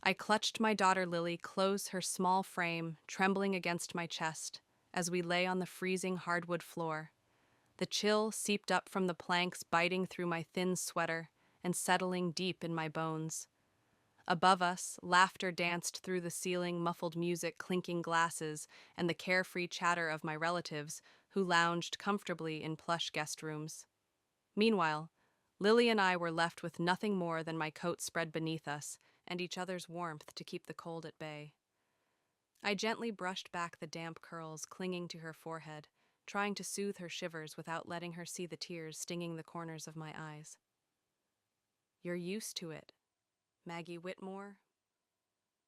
I clutched my daughter Lily close, her small frame trembling against my chest as we lay on the freezing hardwood floor. The chill seeped up from the planks, biting through my thin sweater and settling deep in my bones. Above us, laughter danced through the ceiling, muffled music, clinking glasses, and the carefree chatter of my relatives, who lounged comfortably in plush guest rooms. Meanwhile, Lily and I were left with nothing more than my coat spread beneath us and each other's warmth to keep the cold at bay. I gently brushed back the damp curls clinging to her forehead, trying to soothe her shivers without letting her see the tears stinging the corners of my eyes. "You're used to it, Maggie Whitmore."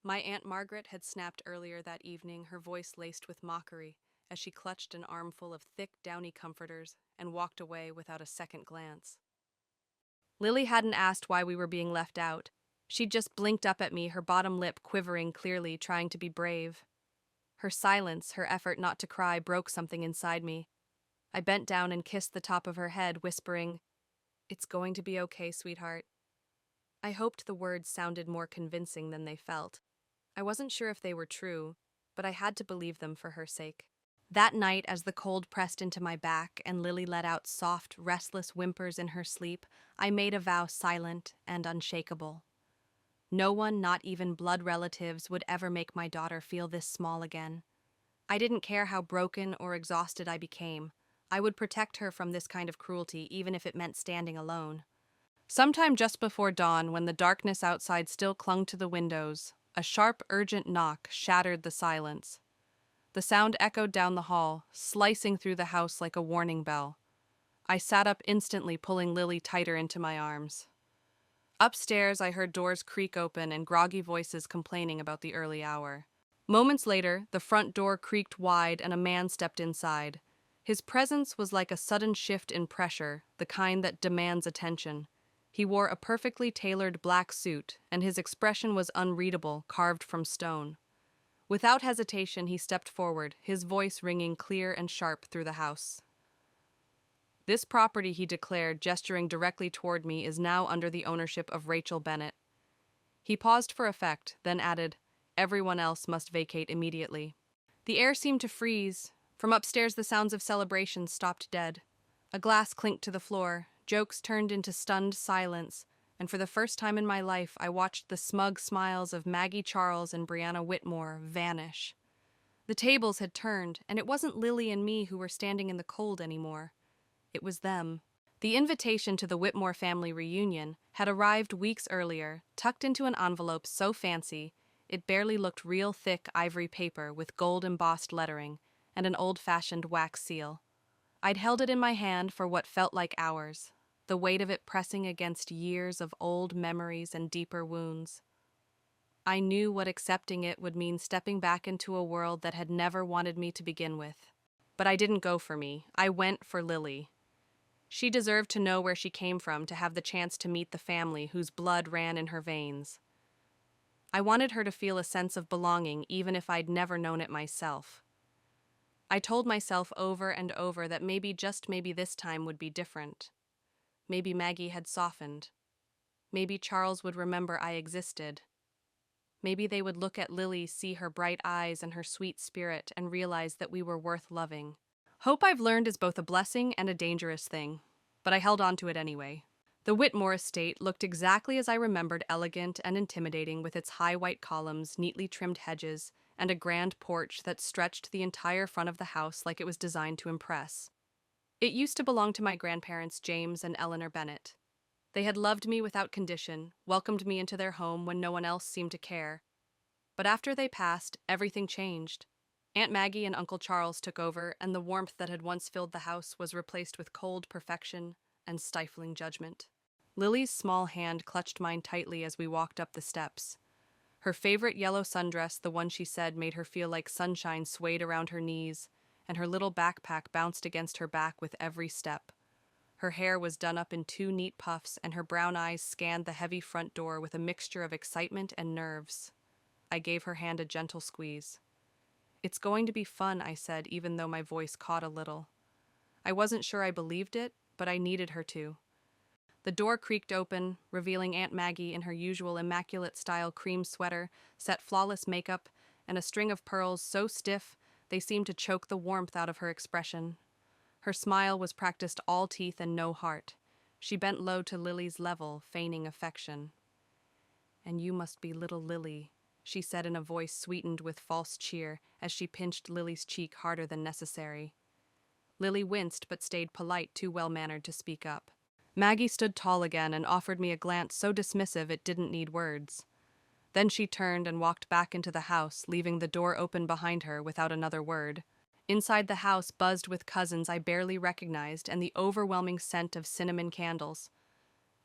My Aunt Margaret had snapped earlier that evening, her voice laced with mockery, as she clutched an armful of thick, downy comforters and walked away without a second glance. Lily hadn't asked why we were being left out. She'd just blinked up at me, her bottom lip quivering clearly, trying to be brave. Her silence, her effort not to cry, broke something inside me. I bent down and kissed the top of her head, whispering, "It's going to be okay, sweetheart." I hoped the words sounded more convincing than they felt. I wasn't sure if they were true, but I had to believe them for her sake. That night, as the cold pressed into my back and Lily let out soft, restless whimpers in her sleep, I made a vow silent and unshakable. No one, not even blood relatives, would ever make my daughter feel this small again. I didn't care how broken or exhausted I became. I would protect her from this kind of cruelty, even if it meant standing alone. Sometime just before dawn, when the darkness outside still clung to the windows, a sharp, urgent knock shattered the silence. The sound echoed down the hall, slicing through the house like a warning bell. I sat up instantly, pulling Lily tighter into my arms. Upstairs, I heard doors creak open and groggy voices complaining about the early hour. Moments later, the front door creaked wide and a man stepped inside. His presence was like a sudden shift in pressure, the kind that demands attention. He wore a perfectly tailored black suit, and his expression was unreadable, carved from stone. Without hesitation, he stepped forward, his voice ringing clear and sharp through the house. "This property," he declared, gesturing directly toward me, "is now under the ownership of Rachel Bennett." He paused for effect, then added, "Everyone else must vacate immediately." The air seemed to freeze. From upstairs, the sounds of celebration stopped dead. A glass clinked to the floor, jokes turned into stunned silence, and for the first time in my life, I watched the smug smiles of Maggie Charles and Brianna Whitmore vanish. The tables had turned, and it wasn't Lily and me who were standing in the cold anymore. It was them. The invitation to the Whitmore family reunion had arrived weeks earlier, tucked into an envelope so fancy it barely looked real, thick ivory paper with gold-embossed lettering and an old-fashioned wax seal. I'd held it in my hand for what felt like hours, the weight of it pressing against years of old memories and deeper wounds. I knew what accepting it would mean, stepping back into a world that had never wanted me to begin with. But I didn't go for me. I went for Lily. She deserved to know where she came from, to have the chance to meet the family whose blood ran in her veins. I wanted her to feel a sense of belonging, even if I'd never known it myself. I told myself over and over that maybe, just maybe, this time would be different. Maybe Maggie had softened. Maybe Charles would remember I existed. Maybe they would look at Lily, see her bright eyes and her sweet spirit, and realize that we were worth loving. Hope, I've learned, is both a blessing and a dangerous thing, but I held on to it anyway. The Whitmore estate looked exactly as I remembered, elegant and intimidating, with its high white columns, neatly trimmed hedges, and a grand porch that stretched the entire front of the house like it was designed to impress. It used to belong to my grandparents, James and Eleanor Bennett. They had loved me without condition, welcomed me into their home when no one else seemed to care. But after they passed, everything changed. Aunt Maggie and Uncle Charles took over, and the warmth that had once filled the house was replaced with cold perfection and stifling judgment. Lily's small hand clutched mine tightly as we walked up the steps. Her favorite yellow sundress, the one she said made her feel like sunshine, swayed around her knees, and her little backpack bounced against her back with every step. Her hair was done up in two neat puffs, and her brown eyes scanned the heavy front door with a mixture of excitement and nerves. I gave her hand a gentle squeeze. "It's going to be fun," I said, even though my voice caught a little. I wasn't sure I believed it, but I needed her to. The door creaked open, revealing Aunt Maggie in her usual immaculate-style cream sweater, set flawless makeup, and a string of pearls so stiff they seemed to choke the warmth out of her expression. Her smile was practiced all teeth and no heart. She bent low to Lily's level, feigning affection. "And you must be little Lily," she said in a voice sweetened with false cheer as she pinched Lily's cheek harder than necessary. Lily winced but stayed polite, too well-mannered to speak up. Maggie stood tall again and offered me a glance so dismissive it didn't need words. Then she turned and walked back into the house, leaving the door open behind her without another word. Inside the house buzzed with cousins I barely recognized and the overwhelming scent of cinnamon candles.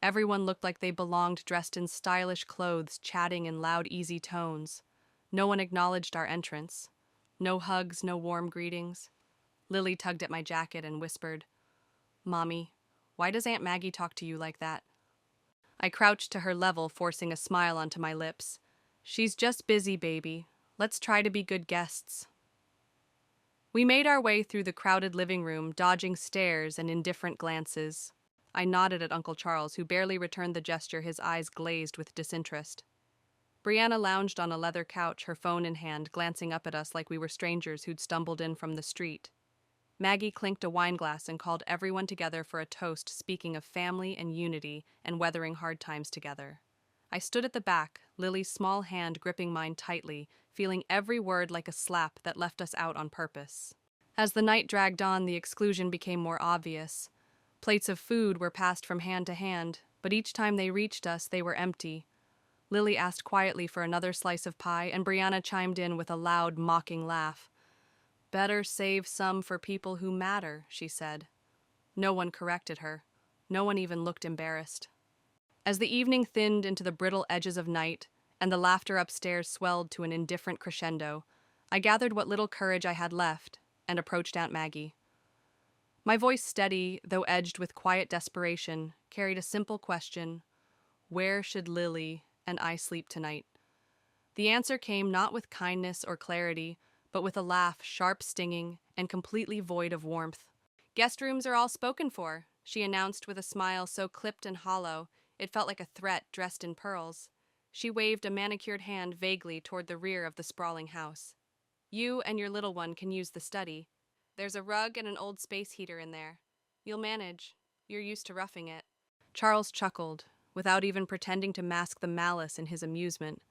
Everyone looked like they belonged, dressed in stylish clothes, chatting in loud, easy tones. No one acknowledged our entrance. No hugs, no warm greetings. Lily tugged at my jacket and whispered, "Mommy, why does Aunt Maggie talk to you like that?" I crouched to her level, forcing a smile onto my lips. "She's just busy, baby. Let's try to be good guests." We made our way through the crowded living room, dodging stares and indifferent glances. I nodded at Uncle Charles, who barely returned the gesture, his eyes glazed with disinterest. Brianna lounged on a leather couch, her phone in hand, glancing up at us like we were strangers who'd stumbled in from the street. Maggie clinked a wineglass and called everyone together for a toast, speaking of family and unity and weathering hard times together. I stood at the back, Lily's small hand gripping mine tightly, feeling every word like a slap that left us out on purpose. As the night dragged on, the exclusion became more obvious. Plates of food were passed from hand to hand, but each time they reached us, they were empty. Lily asked quietly for another slice of pie, and Brianna chimed in with a loud, mocking laugh. "Better save some for people who matter," she said. No one corrected her. No one even looked embarrassed. As the evening thinned into the brittle edges of night, and the laughter upstairs swelled to an indifferent crescendo, I gathered what little courage I had left and approached Aunt Maggie. My voice, steady, though edged with quiet desperation, carried a simple question: where should Lily and I sleep tonight? The answer came not with kindness or clarity, but with a laugh, sharp, stinging, and completely void of warmth. "Guest rooms are all spoken for," she announced with a smile so clipped and hollow, it felt like a threat dressed in pearls. She waved a manicured hand vaguely toward the rear of the sprawling house. "You and your little one can use the study. There's a rug and an old space heater in there. You'll manage. You're used to roughing it." Charles chuckled, without even pretending to mask the malice in his amusement,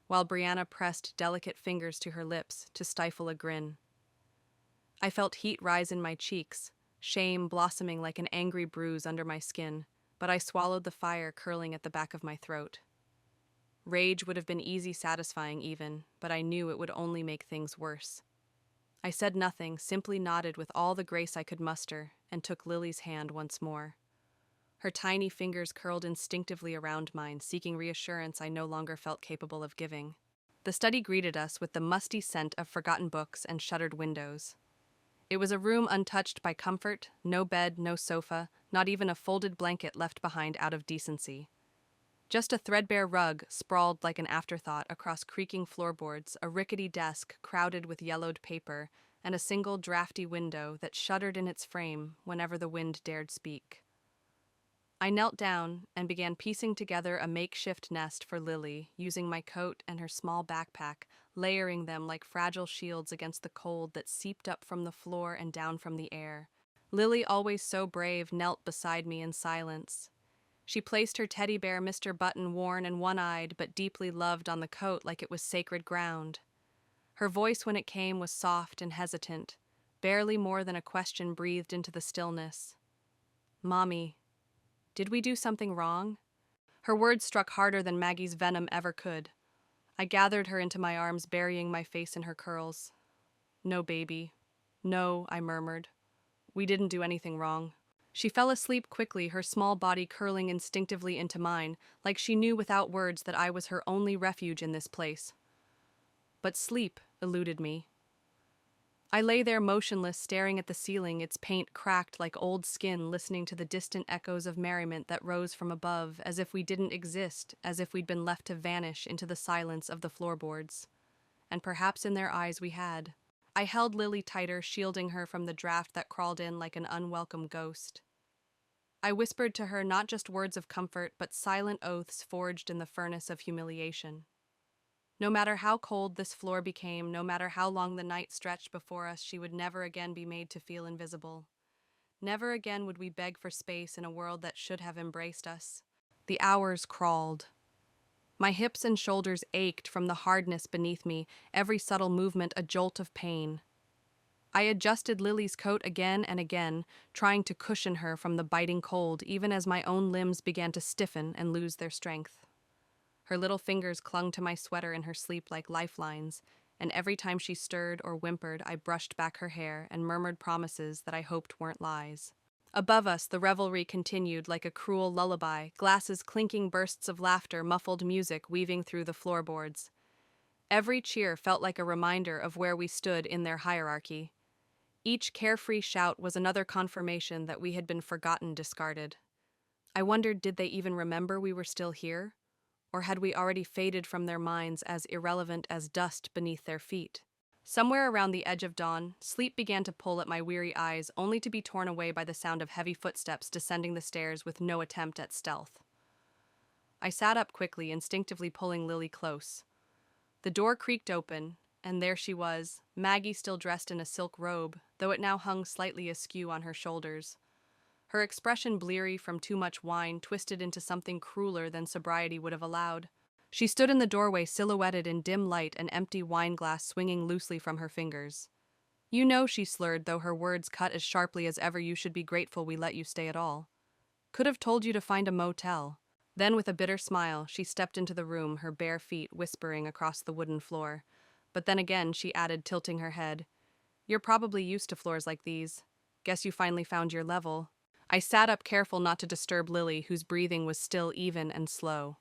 while Brianna pressed delicate fingers to her lips to stifle a grin. I felt heat rise in my cheeks, shame blossoming like an angry bruise under my skin, but I swallowed the fire curling at the back of my throat. Rage would have been easy satisfying even, but I knew it would only make things worse. I said nothing, simply nodded with all the grace I could muster, and took Lily's hand once more. Her tiny fingers curled instinctively around mine, seeking reassurance I no longer felt capable of giving. The study greeted us with the musty scent of forgotten books and shuttered windows. It was a room untouched by comfort, no bed, no sofa, not even a folded blanket left behind out of decency. Just a threadbare rug sprawled like an afterthought across creaking floorboards, a rickety desk crowded with yellowed paper, and a single drafty window that shuddered in its frame whenever the wind dared speak. I knelt down and began piecing together a makeshift nest for Lily, using my coat and her small backpack, layering them like fragile shields against the cold that seeped up from the floor and down from the air. Lily, always so brave, knelt beside me in silence. She placed her teddy bear, Mr. Button, worn and one-eyed but deeply loved, on the coat like it was sacred ground. Her voice when it came was soft and hesitant, barely more than a question breathed into the stillness. "Mommy, did we do something wrong?" Her words struck harder than Maggie's venom ever could. I gathered her into my arms, burying my face in her curls. "No, baby. No," I murmured. "We didn't do anything wrong." She fell asleep quickly, her small body curling instinctively into mine, like she knew without words that I was her only refuge in this place. But sleep eluded me. I lay there motionless, staring at the ceiling, its paint cracked like old skin, listening to the distant echoes of merriment that rose from above, as if we didn't exist, as if we'd been left to vanish into the silence of the floorboards. And perhaps in their eyes we had. I held Lily tighter, shielding her from the draft that crawled in like an unwelcome ghost. I whispered to her not just words of comfort, but silent oaths forged in the furnace of humiliation. No matter how cold this floor became, no matter how long the night stretched before us, she would never again be made to feel invisible. Never again would we beg for space in a world that should have embraced us. The hours crawled. My hips and shoulders ached from the hardness beneath me, every subtle movement a jolt of pain. I adjusted Lily's coat again and again, trying to cushion her from the biting cold, even as my own limbs began to stiffen and lose their strength. Her little fingers clung to my sweater in her sleep like lifelines, and every time she stirred or whimpered, I brushed back her hair and murmured promises that I hoped weren't lies. Above us, the revelry continued like a cruel lullaby, glasses clinking, bursts of laughter, muffled music weaving through the floorboards. Every cheer felt like a reminder of where we stood in their hierarchy. Each carefree shout was another confirmation that we had been forgotten, discarded. I wondered, did they even remember we were still here? Or had we already faded from their minds as irrelevant as dust beneath their feet? Somewhere around the edge of dawn, sleep began to pull at my weary eyes, only to be torn away by the sound of heavy footsteps descending the stairs with no attempt at stealth. I sat up quickly, instinctively pulling Lily close. The door creaked open, and there she was, Maggie still dressed in a silk robe, though it now hung slightly askew on her shoulders. Her expression, bleary from too much wine, twisted into something crueler than sobriety would have allowed. She stood in the doorway, silhouetted in dim light, an empty wineglass swinging loosely from her fingers. "You know," she slurred, though her words cut as sharply as ever, "you should be grateful we let you stay at all. Could have told you to find a motel." Then, with a bitter smile, she stepped into the room, her bare feet whispering across the wooden floor. But then again, she added, tilting her head, "You're probably used to floors like these. Guess you finally found your level." I sat up, careful not to disturb Lily, whose breathing was still even and slow.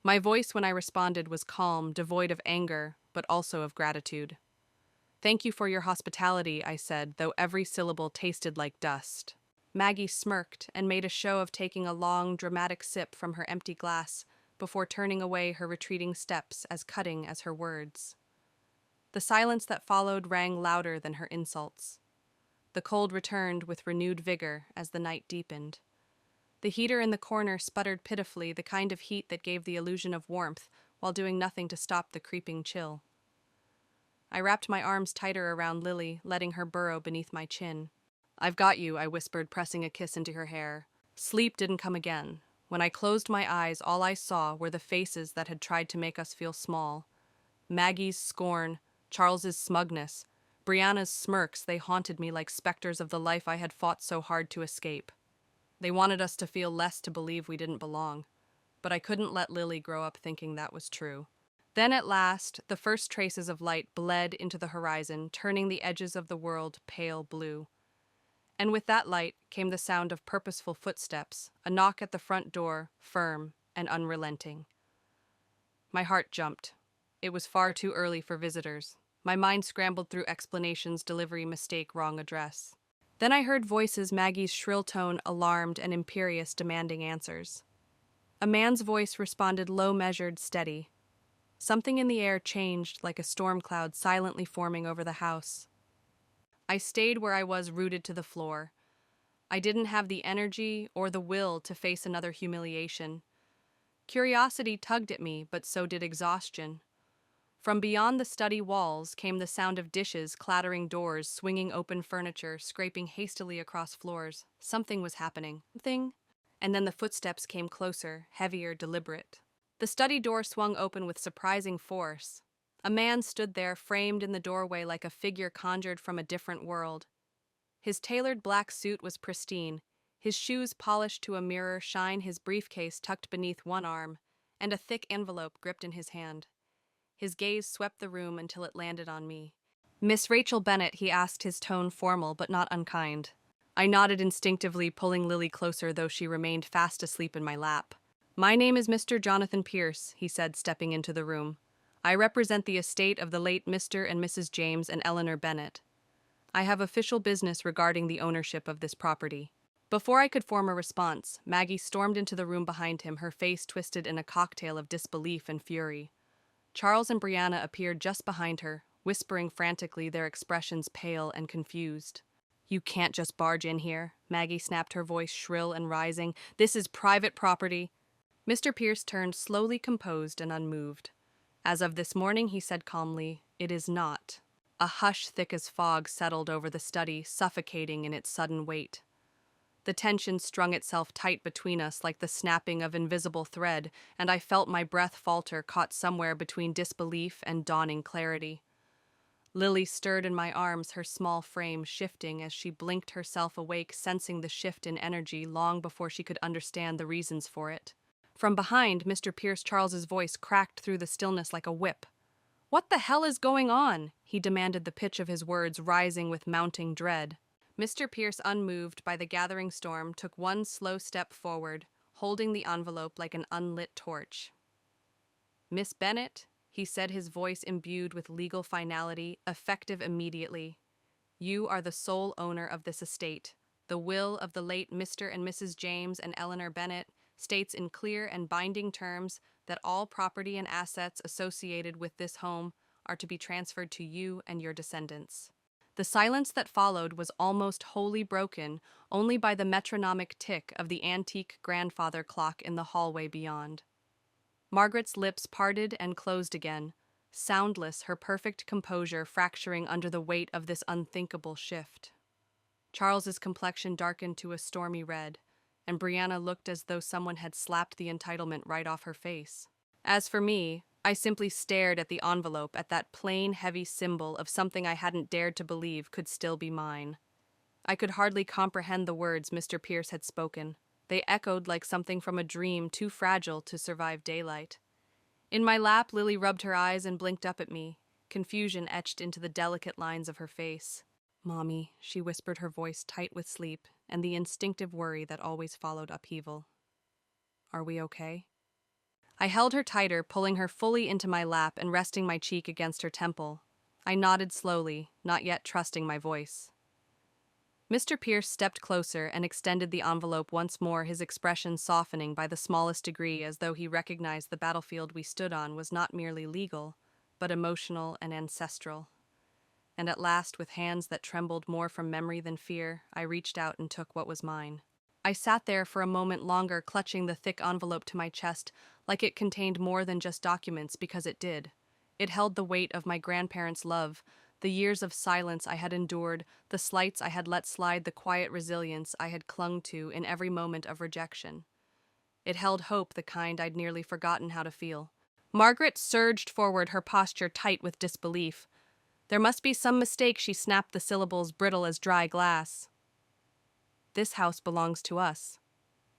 My voice, when I responded, was calm, devoid of anger, but also of gratitude. "Thank you for your hospitality," I said, though every syllable tasted like dust. Maggie smirked and made a show of taking a long, dramatic sip from her empty glass before turning away, her retreating steps as cutting as her words. The silence that followed rang louder than her insults. The cold returned with renewed vigor as the night deepened. The heater in the corner sputtered pitifully, the kind of heat that gave the illusion of warmth while doing nothing to stop the creeping chill. I wrapped my arms tighter around Lily, letting her burrow beneath my chin. "I've got you," I whispered, pressing a kiss into her hair. Sleep didn't come again. When I closed my eyes, all I saw were the faces that had tried to make us feel small. Maggie's scorn, Charles's smugness, Brianna's smirks. They haunted me like specters of the life I had fought so hard to escape. They wanted us to feel less, to believe we didn't belong. But I couldn't let Lily grow up thinking that was true. Then at last, the first traces of light bled into the horizon, turning the edges of the world pale blue. And with that light came the sound of purposeful footsteps, a knock at the front door, firm and unrelenting. My heart jumped. It was far too early for visitors. My mind scrambled through explanations, delivery mistake, wrong address. Then I heard voices, Maggie's shrill tone, alarmed and imperious, demanding answers. A man's voice responded, low, measured, steady. Something in the air changed, like a storm cloud silently forming over the house. I stayed where I was, rooted to the floor. I didn't have the energy or the will to face another humiliation. Curiosity tugged at me, but so did exhaustion. From beyond the study walls came the sound of dishes, clattering doors, swinging open furniture, scraping hastily across floors. Something was happening. And then the footsteps came closer, heavier, deliberate. The study door swung open with surprising force. A man stood there, framed in the doorway like a figure conjured from a different world. His tailored black suit was pristine, his shoes polished to a mirror shine, his briefcase tucked beneath one arm, and a thick envelope gripped in his hand. His gaze swept the room until it landed on me. "Miss Rachel Bennett," he asked, his tone formal but not unkind. I nodded instinctively, pulling Lily closer, though she remained fast asleep in my lap. "My name is Mr. Jonathan Pierce," he said, stepping into the room. "I represent the estate of the late Mr. and Mrs. James and Eleanor Bennett. I have official business regarding the ownership of this property." Before I could form a response, Maggie stormed into the room behind him, her face twisted in a cocktail of disbelief and fury. Charles and Brianna appeared just behind her, whispering frantically, their expressions pale and confused. You can't just barge in here, Maggie snapped, her voice shrill and rising. This is private property. Mr. Pierce turned slowly composed and unmoved. As of this morning, he said calmly, it is not. A hush thick as fog settled over the study, suffocating in its sudden weight. The tension strung itself tight between us like the snapping of invisible thread, and I felt my breath falter, caught somewhere between disbelief and dawning clarity. Lily stirred in my arms, her small frame shifting as she blinked herself awake, sensing the shift in energy long before she could understand the reasons for it. From behind, Mr. Pierce Charles's voice cracked through the stillness like a whip. "What the hell is going on?" he demanded, the pitch of his words rising with mounting dread. Mr. Pierce, unmoved by the gathering storm, took one slow step forward, holding the envelope like an unlit torch. "Miss Bennet," he said, his voice imbued with legal finality, effective immediately, "you are the sole owner of this estate. The will of the late Mr. and Mrs. James and Eleanor Bennet states in clear and binding terms that all property and assets associated with this home are to be transferred to you and your descendants." The silence that followed was almost wholly broken only by the metronomic tick of the antique grandfather clock in the hallway beyond. Margaret's lips parted and closed again, soundless, her perfect composure fracturing under the weight of this unthinkable shift. Charles's complexion darkened to a stormy red, and Brianna looked as though someone had slapped the entitlement right off her face. As for me, I simply stared at the envelope, at that plain, heavy symbol of something I hadn't dared to believe could still be mine. I could hardly comprehend the words Mr. Pierce had spoken. They echoed like something from a dream too fragile to survive daylight. In my lap, Lily rubbed her eyes and blinked up at me, confusion etched into the delicate lines of her face. "Mommy," she whispered, her voice tight with sleep and the instinctive worry that always followed upheaval. "Are we okay?" I held her tighter, pulling her fully into my lap and resting my cheek against her temple. I nodded slowly, not yet trusting my voice. Mr. Pierce stepped closer and extended the envelope once more, his expression softening by the smallest degree, as though he recognized the battlefield we stood on was not merely legal, but emotional and ancestral. And at last, with hands that trembled more from memory than fear, I reached out and took what was mine. I sat there for a moment longer, clutching the thick envelope to my chest, like it contained more than just documents, because it did. It held the weight of my grandparents' love, the years of silence I had endured, the slights I had let slide, the quiet resilience I had clung to in every moment of rejection. It held hope, the kind I'd nearly forgotten how to feel. Margaret surged forward, her posture tight with disbelief. "There must be some mistake," she snapped, the syllables brittle as dry glass. "This house belongs to us.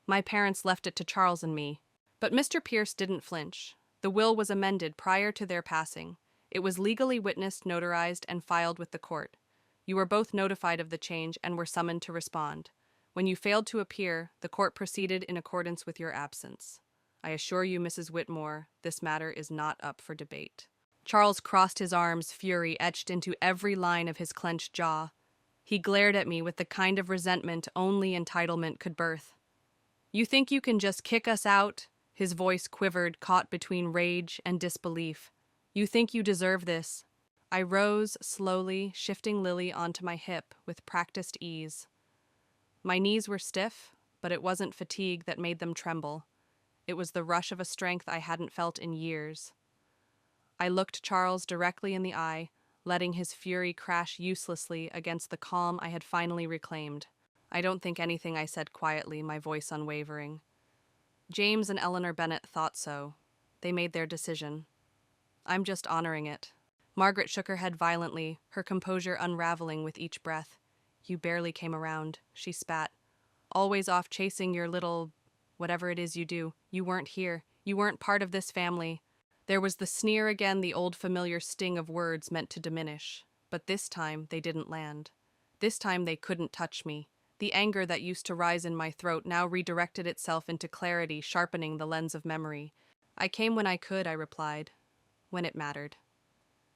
My parents left it to Charles and me." But Mr. Pierce didn't flinch. The will was amended prior to their passing. It was legally witnessed, notarized, and filed with the court. You were both notified of the change and were summoned to respond. When you failed to appear, the court proceeded in accordance with your absence. I assure you, Mrs. Whitmore, this matter is not up for debate. Charles crossed his arms, fury etched into every line of his clenched jaw. He glared at me with the kind of resentment only entitlement could birth. "You think you can just kick us out?" His voice quivered, caught between rage and disbelief. "You think you deserve this?" I rose slowly, shifting Lily onto my hip with practiced ease. My knees were stiff, but it wasn't fatigue that made them tremble. It was the rush of a strength I hadn't felt in years. I looked Charles directly in the eye, letting his fury crash uselessly against the calm I had finally reclaimed. I don't think anything I said quietly, my voice unwavering. James and Eleanor Bennet thought so. They made their decision. I'm just honoring it. Margaret shook her head violently, her composure unraveling with each breath. "You barely came around," she spat. "Always off chasing your little... whatever it is you do. You weren't here. You weren't part of this family." There was the sneer again, the old familiar sting of words meant to diminish. But this time they didn't land. This time they couldn't touch me. The anger that used to rise in my throat now redirected itself into clarity, sharpening the lens of memory. "I came when I could," I replied. "When it mattered.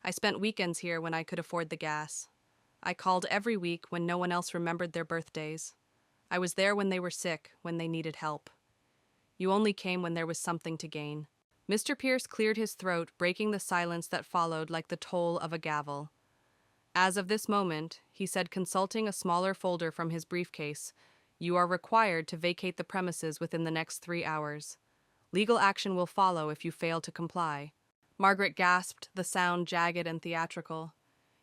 I spent weekends here when I could afford the gas. I called every week when no one else remembered their birthdays. I was there when they were sick, when they needed help. You only came when there was something to gain." Mr. Pierce cleared his throat, breaking the silence that followed like the toll of a gavel. As of this moment, he said, consulting a smaller folder from his briefcase, you are required to vacate the premises within the next 3 hours. Legal action will follow if you fail to comply. Margaret gasped, the sound jagged and theatrical.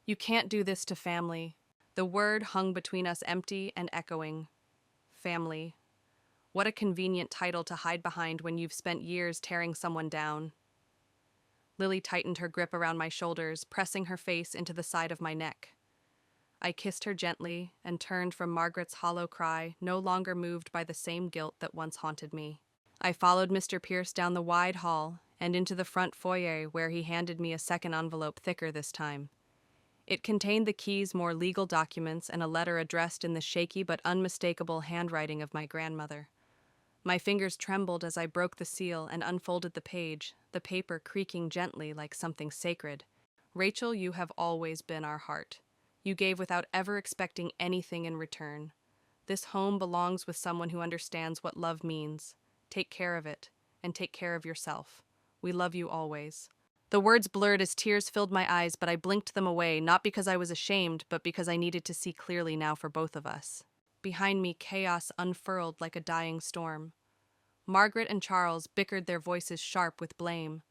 You can't do this to family. The word hung between us, empty and echoing. Family. What a convenient title to hide behind when you've spent years tearing someone down. Lily tightened her grip around my shoulders, pressing her face into the side of my neck. I kissed her gently and turned from Margaret's hollow cry, no longer moved by the same guilt that once haunted me. I followed Mr. Pierce down the wide hall and into the front foyer, where he handed me a second envelope, thicker this time. It contained the keys, more legal documents, and a letter addressed in the shaky but unmistakable handwriting of my grandmother. My fingers trembled as I broke the seal and unfolded the page, the paper creaking gently like something sacred. Rachel, you have always been our heart. You gave without ever expecting anything in return. This home belongs with someone who understands what love means. Take care of it, and take care of yourself. We love you always. The words blurred as tears filled my eyes, but I blinked them away, not because I was ashamed, but because I needed to see clearly now for both of us. Behind me, chaos unfurled like a dying storm. Margaret and Charles bickered, their voices sharp with blame.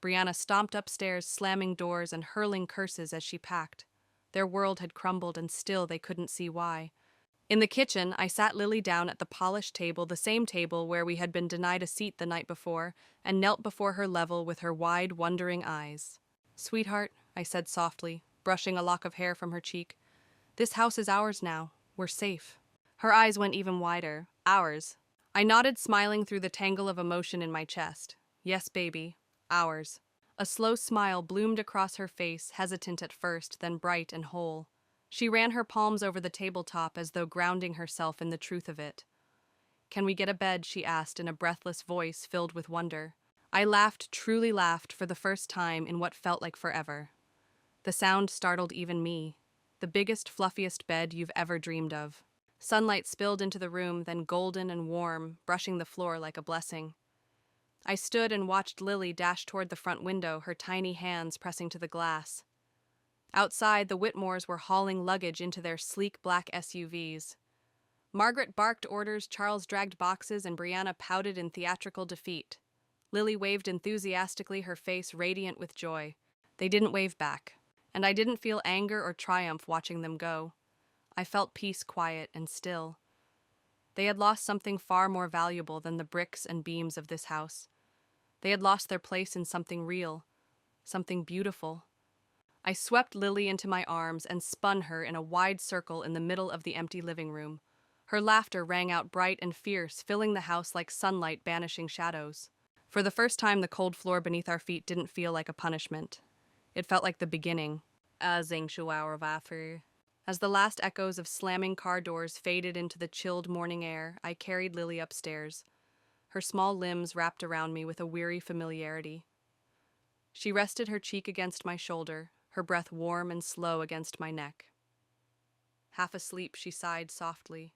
Brianna stomped upstairs, slamming doors and hurling curses as she packed. Their world had crumbled, and still they couldn't see why. In the kitchen, I sat Lily down at the polished table, the same table where we had been denied a seat the night before, and knelt before her level with her wide, wondering eyes. Sweetheart, I said softly, brushing a lock of hair from her cheek, this house is ours now. We're safe. Her eyes went even wider. Ours. I nodded, smiling through the tangle of emotion in my chest. Yes, baby. Ours. A slow smile bloomed across her face, hesitant at first, then bright and whole. She ran her palms over the tabletop as though grounding herself in the truth of it. Can we get a bed? She asked in a breathless voice filled with wonder. I laughed, truly laughed, for the first time in what felt like forever. The sound startled even me. The biggest, fluffiest bed you've ever dreamed of. Sunlight spilled into the room, then golden and warm, brushing the floor like a blessing. I stood and watched Lily dash toward the front window, her tiny hands pressing to the glass. Outside, the Whitmores were hauling luggage into their sleek black SUVs. Margaret barked orders, Charles dragged boxes, and Brianna pouted in theatrical defeat. Lily waved enthusiastically, her face radiant with joy. They didn't wave back, and I didn't feel anger or triumph watching them go. I felt peace, quiet and still. They had lost something far more valuable than the bricks and beams of this house. They had lost their place in something real, something beautiful. I swept Lily into my arms and spun her in a wide circle in the middle of the empty living room. Her laughter rang out bright and fierce, filling the house like sunlight banishing shadows. For the first time, the cold floor beneath our feet didn't feel like a punishment. It felt like the beginning. As the last echoes of slamming car doors faded into the chilled morning air, I carried Lily upstairs, her small limbs wrapped around me with a weary familiarity. She rested her cheek against my shoulder, her breath warm and slow against my neck. Half asleep, she sighed softly,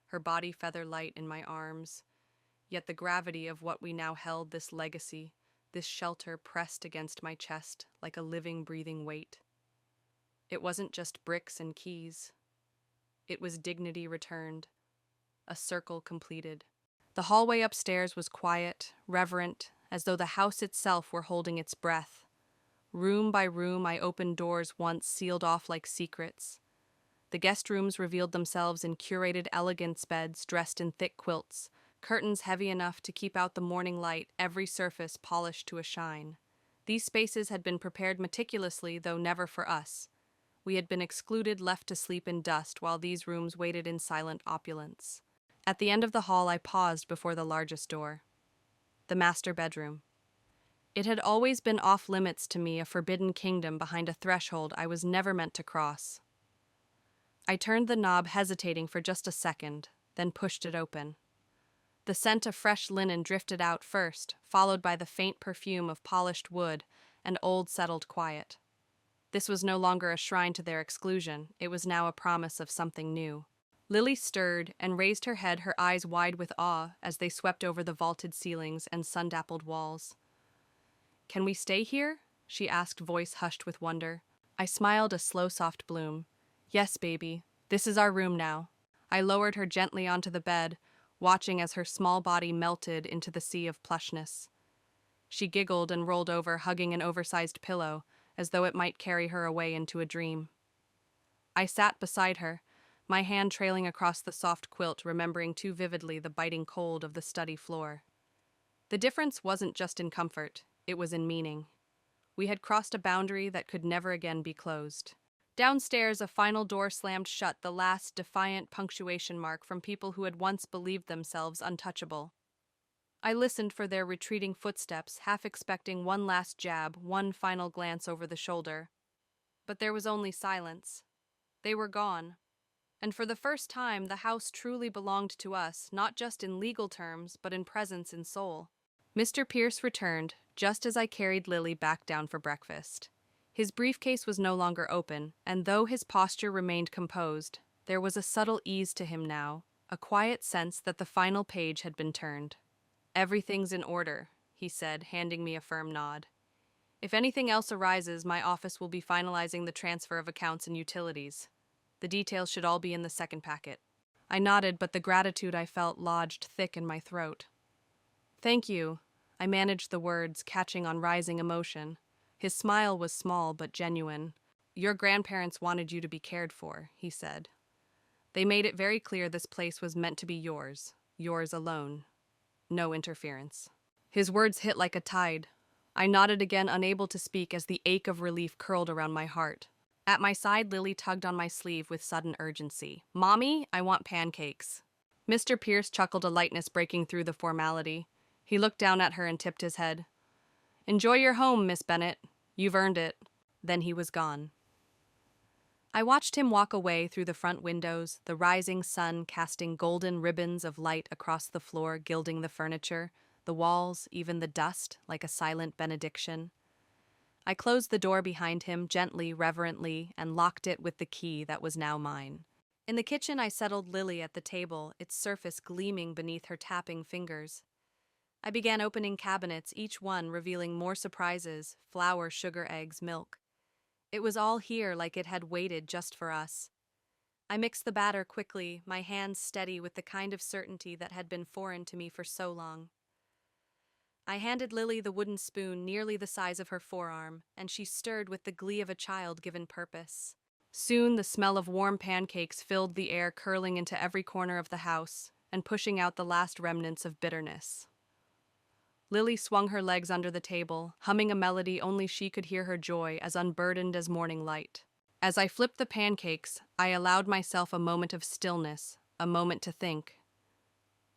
her body feather light in my arms, yet the gravity of what we now held, this legacy, this shelter, pressed against my chest like a living, breathing weight. It wasn't just bricks and keys. It was dignity returned, a circle completed. The hallway upstairs was quiet, reverent, as though the house itself were holding its breath. Room by room, I opened doors once sealed off like secrets. The guest rooms revealed themselves in curated elegance, beds dressed in thick quilts, curtains heavy enough to keep out the morning light, every surface polished to a shine. These spaces had been prepared meticulously, though never for us. We had been excluded, left to sleep in dust, while these rooms waited in silent opulence. At the end of the hall, I paused before the largest door. The master bedroom. It had always been off-limits to me, a forbidden kingdom behind a threshold I was never meant to cross. I turned the knob, hesitating for just a second, then pushed it open. The scent of fresh linen drifted out first, followed by the faint perfume of polished wood and old settled quiet. This was no longer a shrine to their exclusion, it was now a promise of something new. Lily stirred and raised her head, her eyes wide with awe as they swept over the vaulted ceilings and sun-dappled walls. "Can we stay here?" she asked, voice hushed with wonder. I smiled a slow, soft bloom. Yes, baby, this is our room now. I lowered her gently onto the bed, watching as her small body melted into the sea of plushness. She giggled and rolled over, hugging an oversized pillow, as though it might carry her away into a dream. I sat beside her, my hand trailing across the soft quilt, remembering too vividly the biting cold of the study floor. The difference wasn't just in comfort, it was in meaning. We had crossed a boundary that could never again be closed. Downstairs, a final door slammed shut, the last defiant punctuation mark from people who had once believed themselves untouchable. I listened for their retreating footsteps, half expecting one last jab, one final glance over the shoulder. But there was only silence. They were gone. And for the first time, the house truly belonged to us, not just in legal terms, but in presence and soul. Mr. Pierce returned, just as I carried Lily back down for breakfast. His briefcase was no longer open, and though his posture remained composed, there was a subtle ease to him now, a quiet sense that the final page had been turned. "Everything's in order," he said, handing me a firm nod. "If anything else arises, my office will be finalizing the transfer of accounts and utilities. The details should all be in the second packet." I nodded, but the gratitude I felt lodged thick in my throat. "Thank you," I managed the words, catching on rising emotion. His smile was small but genuine. "Your grandparents wanted you to be cared for," he said. "They made it very clear this place was meant to be yours alone. No interference." His words hit like a tide. I nodded again, unable to speak as the ache of relief curled around my heart. At my side, Lily tugged on my sleeve with sudden urgency. "Mommy, I want pancakes." Mr. Pierce chuckled, a lightness breaking through the formality. He looked down at her and tipped his head. "Enjoy your home, Miss Bennet. You've earned it." Then he was gone. I watched him walk away through the front windows, the rising sun casting golden ribbons of light across the floor, gilding the furniture, the walls, even the dust, like a silent benediction. I closed the door behind him, gently, reverently, and locked it with the key that was now mine. In the kitchen, I settled Lily at the table, its surface gleaming beneath her tapping fingers. I began opening cabinets, each one revealing more surprises: flour, sugar, eggs, milk. It was all here, like it had waited just for us. I mixed the batter quickly, my hands steady with the kind of certainty that had been foreign to me for so long. I handed Lily the wooden spoon nearly the size of her forearm, and she stirred with the glee of a child given purpose. Soon the smell of warm pancakes filled the air, curling into every corner of the house and pushing out the last remnants of bitterness. Lily swung her legs under the table, humming a melody only she could hear, her joy as unburdened as morning light. As I flipped the pancakes, I allowed myself a moment of stillness, a moment to think.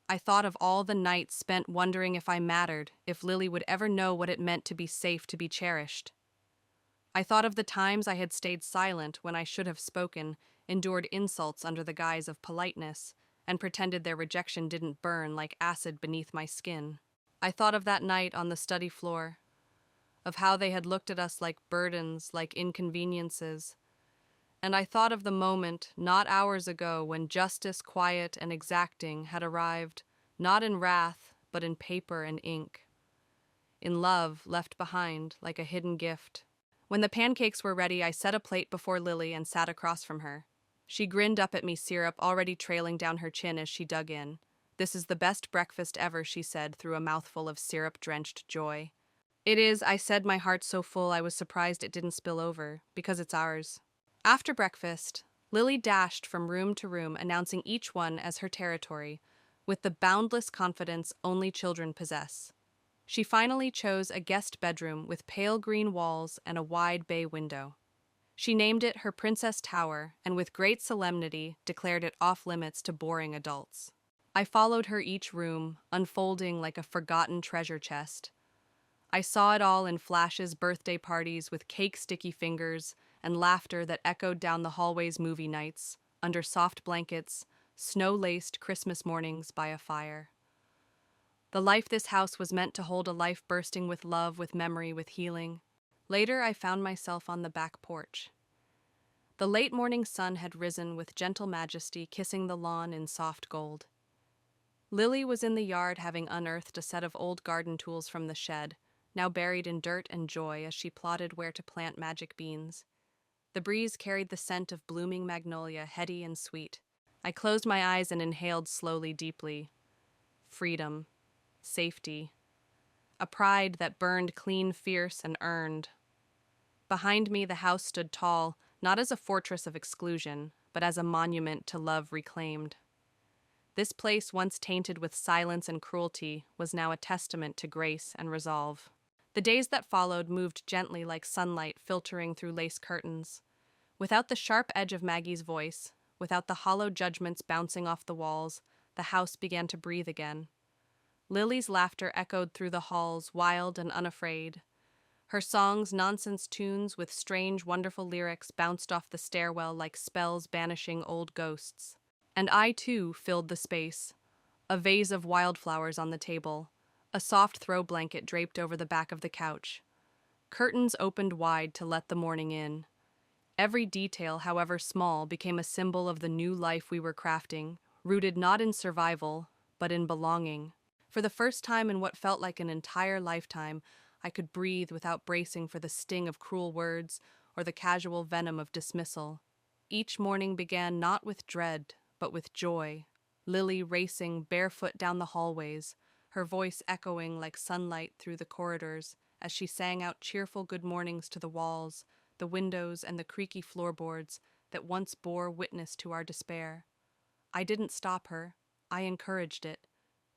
I thought of all the nights spent wondering if I mattered, if Lily would ever know what it meant to be safe, to be cherished. I thought of the times I had stayed silent when I should have spoken, endured insults under the guise of politeness, and pretended their rejection didn't burn like acid beneath my skin. I thought of that night on the study floor, of how they had looked at us like burdens, like inconveniences. And I thought of the moment, not hours ago, when justice, quiet and exacting, had arrived, not in wrath, but in paper and ink. In love, left behind, like a hidden gift. When the pancakes were ready, I set a plate before Lily and sat across from her. She grinned up at me, syrup already trailing down her chin as she dug in. "This is the best breakfast ever," she said through a mouthful of syrup-drenched joy. "It is," I said, my heart so full I was surprised it didn't spill over, "because it's ours." After breakfast, Lily dashed from room to room, announcing each one as her territory, with the boundless confidence only children possess. She finally chose a guest bedroom with pale green walls and a wide bay window. She named it her Princess Tower, and with great solemnity declared it off-limits to boring adults. I followed her each room, unfolding like a forgotten treasure chest. I saw it all in flashes: birthday parties with cake-sticky fingers, and laughter that echoed down the hallways, movie nights, under soft blankets, snow-laced Christmas mornings by a fire. The life this house was meant to hold, a life bursting with love, with memory, with healing. Later, I found myself on the back porch. The late morning sun had risen with gentle majesty, kissing the lawn in soft gold. Lily was in the yard, having unearthed a set of old garden tools from the shed, now buried in dirt and joy, as she plotted where to plant magic beans. The breeze carried the scent of blooming magnolia, heady and sweet. I closed my eyes and inhaled slowly, deeply. Freedom, safety, a pride that burned clean, fierce, and earned. Behind me, the house stood tall, not as a fortress of exclusion, but as a monument to love reclaimed. This place, once tainted with silence and cruelty, was now a testament to grace and resolve. The days that followed moved gently like sunlight filtering through lace curtains. Without the sharp edge of Maggie's voice, without the hollow judgments bouncing off the walls, the house began to breathe again. Lily's laughter echoed through the halls, wild and unafraid. Her songs, nonsense tunes with strange, wonderful lyrics, bounced off the stairwell like spells banishing old ghosts. And I, too, filled the space. A vase of wildflowers on the table, a soft throw blanket draped over the back of the couch. Curtains opened wide to let the morning in. Every detail, however small, became a symbol of the new life we were crafting, rooted not in survival, but in belonging. For the first time in what felt like an entire lifetime, I could breathe without bracing for the sting of cruel words or the casual venom of dismissal. Each morning began not with dread, but with joy. Lily racing barefoot down the hallways, her voice echoing like sunlight through the corridors as she sang out cheerful good mornings to the walls, the windows, and the creaky floorboards that once bore witness to our despair. I didn't stop her. I encouraged it.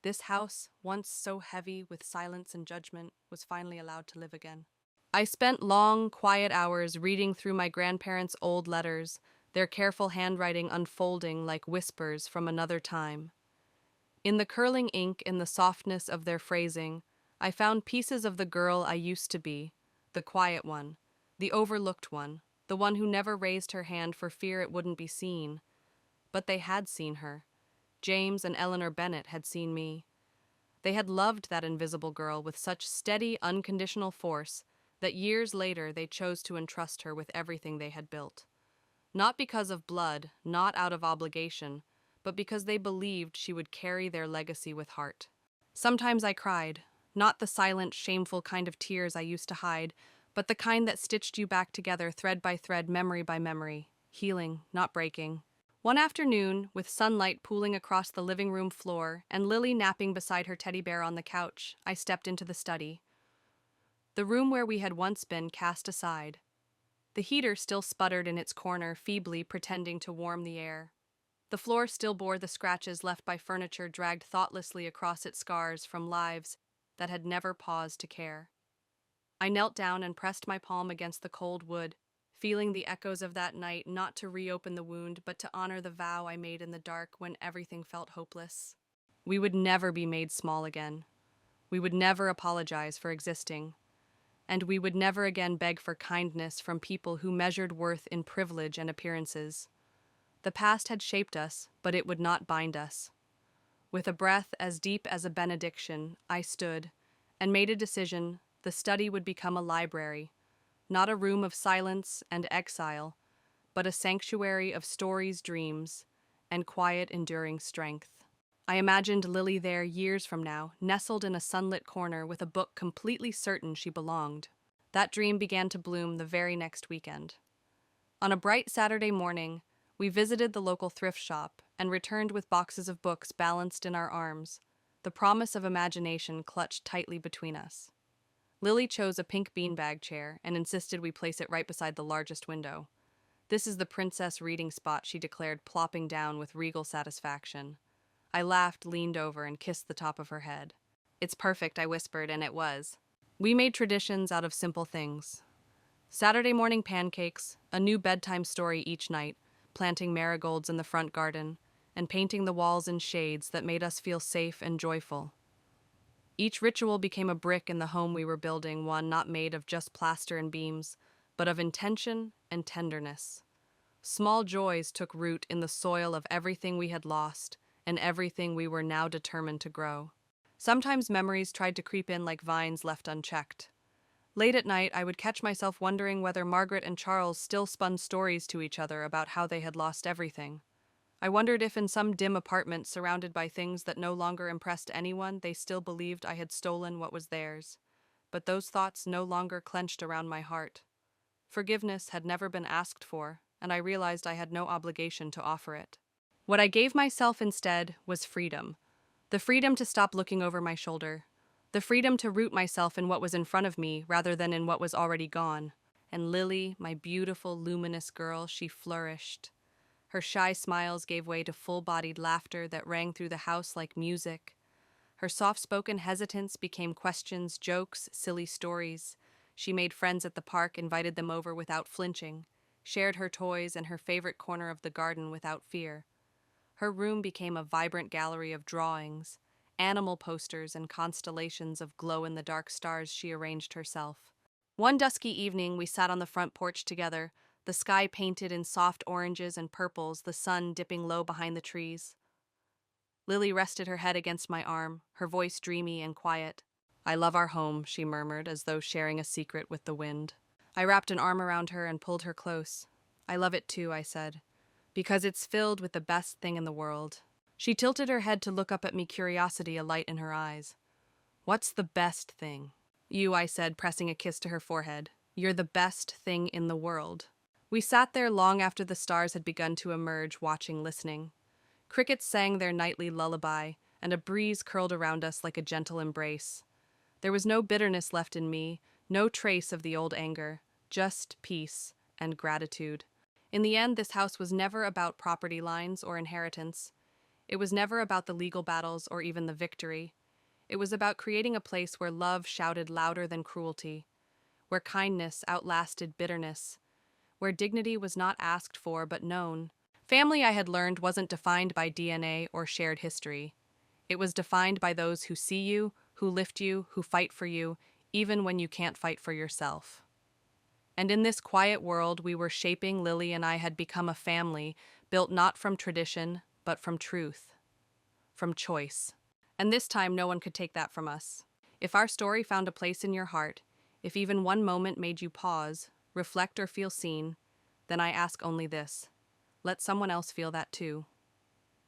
This house, once so heavy with silence and judgment, was finally allowed to live again. I spent long, quiet hours reading through my grandparents' old letters, their careful handwriting unfolding like whispers from another time. In the curling ink, in the softness of their phrasing, I found pieces of the girl I used to be, the quiet one, the overlooked one, the one who never raised her hand for fear it wouldn't be seen. But they had seen her. James and Eleanor Bennett had seen me. They had loved that invisible girl with such steady, unconditional force that years later they chose to entrust her with everything they had built. Not because of blood, not out of obligation, but because they believed she would carry their legacy with heart. Sometimes I cried, not the silent, shameful kind of tears I used to hide, but the kind that stitched you back together thread by thread, memory by memory, healing, not breaking. One afternoon, with sunlight pooling across the living room floor and Lily napping beside her teddy bear on the couch, I stepped into the study. The room where we had once been cast aside. The heater still sputtered in its corner, feebly pretending to warm the air. The floor still bore the scratches left by furniture dragged thoughtlessly across its scars from lives that had never paused to care. I knelt down and pressed my palm against the cold wood, feeling the echoes of that night, not to reopen the wound, but to honor the vow I made in the dark when everything felt hopeless. We would never be made small again. We would never apologize for existing. And we would never again beg for kindness from people who measured worth in privilege and appearances. The past had shaped us, but it would not bind us. With a breath as deep as a benediction, I stood and made a decision. The study would become a library, not a room of silence and exile, but a sanctuary of stories, dreams, and quiet, enduring strength. I imagined Lily there years from now, nestled in a sunlit corner with a book completely certain she belonged. That dream began to bloom the very next weekend. On a bright Saturday morning, we visited the local thrift shop and returned with boxes of books balanced in our arms, the promise of imagination clutched tightly between us. Lily chose a pink beanbag chair and insisted we place it right beside the largest window. "This is the princess reading spot," she declared, plopping down with regal satisfaction. I laughed, leaned over, and kissed the top of her head. "It's perfect," I whispered, and it was. We made traditions out of simple things. Saturday morning pancakes, a new bedtime story each night, planting marigolds in the front garden, and painting the walls in shades that made us feel safe and joyful. Each ritual became a brick in the home we were building, one not made of just plaster and beams, but of intention and tenderness. Small joys took root in the soil of everything we had lost and everything we were now determined to grow. Sometimes memories tried to creep in like vines left unchecked. Late at night, I would catch myself wondering whether Margaret and Charles still spun stories to each other about how they had lost everything. I wondered if in some dim apartment surrounded by things that no longer impressed anyone, they still believed I had stolen what was theirs. But those thoughts no longer clenched around my heart. Forgiveness had never been asked for, and I realized I had no obligation to offer it. What I gave myself instead was freedom. The freedom to stop looking over my shoulder. The freedom to root myself in what was in front of me rather than in what was already gone. And Lily, my beautiful, luminous girl, she flourished. Her shy smiles gave way to full-bodied laughter that rang through the house like music. Her soft-spoken hesitance became questions, jokes, silly stories. She made friends at the park, invited them over without flinching, shared her toys and her favorite corner of the garden without fear. Her room became a vibrant gallery of drawings, animal posters, and constellations of glow-in-the-dark stars she arranged herself. One dusky evening, we sat on the front porch together, the sky painted in soft oranges and purples, the sun dipping low behind the trees. Lily rested her head against my arm, her voice dreamy and quiet. "I love our home," she murmured, as though sharing a secret with the wind. I wrapped an arm around her and pulled her close. "I love it too," I said, "because it's filled with the best thing in the world." She tilted her head to look up at me, curiosity alight in her eyes. "What's the best thing?" "You," I said, pressing a kiss to her forehead. "You're the best thing in the world." We sat there long after the stars had begun to emerge, watching, listening. Crickets sang their nightly lullaby, and a breeze curled around us like a gentle embrace. There was no bitterness left in me, no trace of the old anger, just peace and gratitude. In the end, this house was never about property lines or inheritance. It was never about the legal battles or even the victory. It was about creating a place where love shouted louder than cruelty, where kindness outlasted bitterness, where dignity was not asked for but known. Family, I had learned, wasn't defined by DNA or shared history. It was defined by those who see you, who lift you, who fight for you, even when you can't fight for yourself. And in this quiet world we were shaping, Lily and I had become a family built not from tradition, but from truth, from choice. And this time no one could take that from us. If our story found a place in your heart, if even one moment made you pause, reflect, or feel seen, then I ask only this: let someone else feel that too.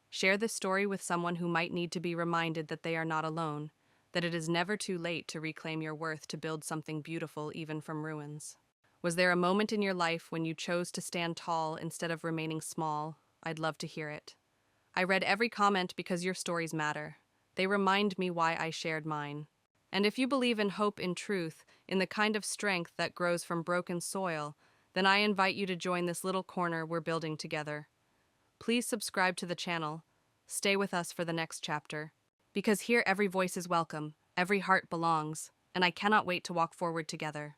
Share this story with someone who might need to be reminded that they are not alone, that it is never too late to reclaim your worth, to build something beautiful even from ruins. Was there a moment in your life when you chose to stand tall instead of remaining small? I'd love to hear it. I read every comment because your stories matter. They remind me why I shared mine. And if you believe in hope, in truth, in the kind of strength that grows from broken soil, then I invite you to join this little corner we're building together. Please subscribe to the channel. Stay with us for the next chapter. Because here every voice is welcome, every heart belongs, and I cannot wait to walk forward together.